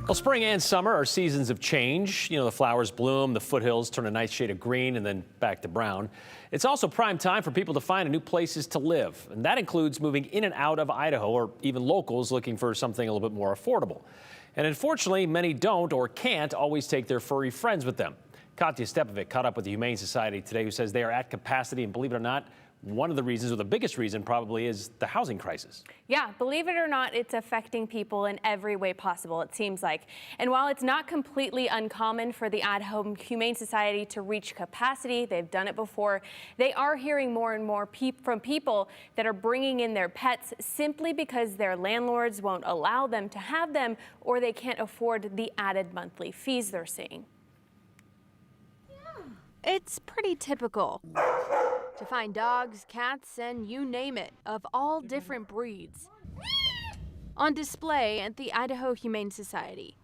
Well, spring and summer are seasons of change. The flowers bloom, the foothills turn a nice shade of green and then back to brown. It's also prime time for people to find new places to live, and that includes moving in and out of Idaho, or even locals looking for something a little bit more affordable. And unfortunately, many don't or can't always take their furry friends with them. Katya Stepovic caught up with the Humane Society today, who says they are at capacity, and believe it or not, one of the reasons, or the biggest reason probably, is the housing crisis. Yeah, believe it or not, it's affecting people in every way possible, it seems like. And while it's not completely uncommon for the Idaho Humane Society to reach capacity, they've done it before, they are hearing more and more from people that are bringing in their pets simply because their landlords won't allow them to have them, or they can't afford the added monthly fees they're seeing. It's pretty typical to find dogs, cats, and you name it, of all different breeds on display at the Idaho Humane Society.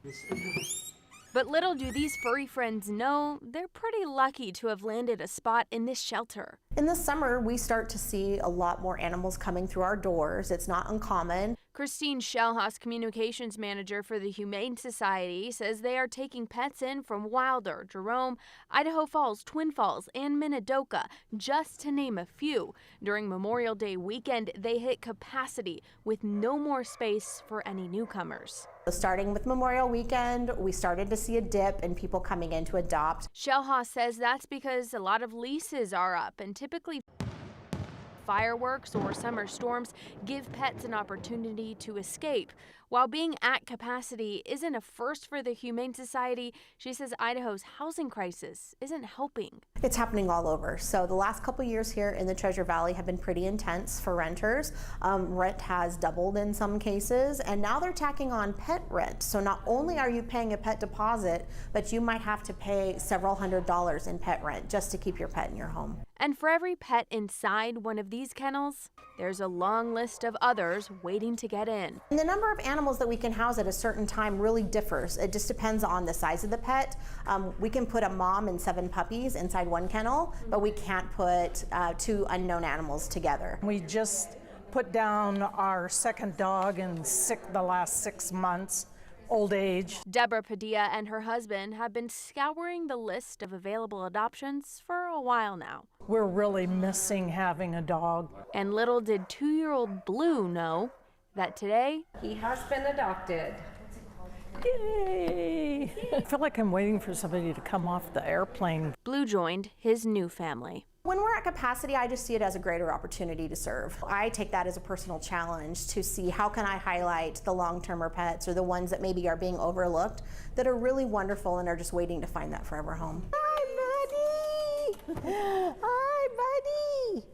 But little do these furry friends know, they're pretty lucky to have landed a spot in this shelter. In the summer, we start to see a lot more animals coming through our doors. It's not uncommon. Kristine Schellhaas, communications manager for the Humane Society, says they are taking pets in from Wilder, Jerome, Idaho Falls, Twin Falls, and Minidoka, just to name a few. During Memorial Day weekend, they hit capacity with no more space for any newcomers. Starting with Memorial Weekend, we started to see a dip in people coming in to adopt. Schellhaas says that's because a lot of leases are up, and typically fireworks or summer storms give pets an opportunity to escape. While being at capacity isn't a first for the Humane Society, she says Idaho's housing crisis isn't helping. It's happening all over. So the last couple years here in the Treasure Valley have been pretty intense for renters. Rent has doubled in some cases, and now they're tacking on pet rent. So not only are you paying a pet deposit, but you might have to pay several $100s in pet rent just to keep your pet in your home. And for every pet inside one of these kennels, there's a long list of others waiting to get in. And the number of animals that we can house at a certain time really differs. It just depends on the size of the pet. We can put a mom and 7 puppies inside one kennel, but we can't put 2 unknown animals together. We just put down our second dog in the last 6 months. Old age. Deborah Padilla and her husband have been scouring the list of available adoptions for a while now. We're really missing having a dog. And little did 2-year-old Blue know that today he has been adopted. Yay! I feel like I'm waiting for somebody to come off the airplane. Blue joined his new family. When we're at capacity, I just see it as a greater opportunity to serve. I take that as a personal challenge to see how can I highlight the long-termer pets or the ones that maybe are being overlooked that are really wonderful and are just waiting to find that forever home. Hi, buddy! Hi, buddy!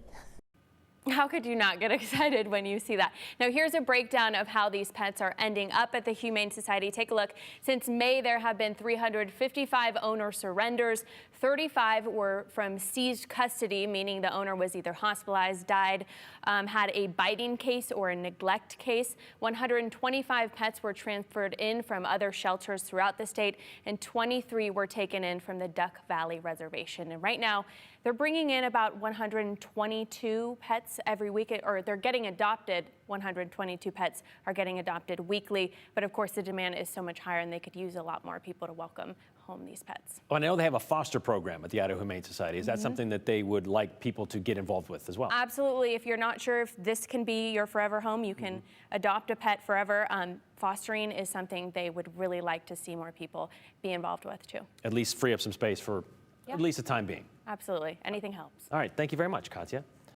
How could you not get excited when you see that? Now, here's a breakdown of how these pets are ending up at the Humane Society. Take a look. Since May, there have been 355 owner surrenders. 35 were from seized custody, meaning the owner was either hospitalized, died, had a biting case or a neglect case. 125 pets were transferred in from other shelters throughout the state, and 23 were taken in from the Duck Valley Reservation. And right now, they're bringing in about 122 pets every week, or they're getting adopted. 122 pets are getting adopted weekly. But of course, the demand is so much higher, and they could use a lot more people to welcome home these pets. Well, I know they have a foster program at the Idaho Humane Society. Is that something that they would like people to get involved with as well? Absolutely. If you're not sure if this can be your forever home, you can adopt a pet forever. Fostering is something they would really like to see more people be involved with, too. At least free up some space for at least the time being. Absolutely. Anything helps. All right. Thank you very much, Katya.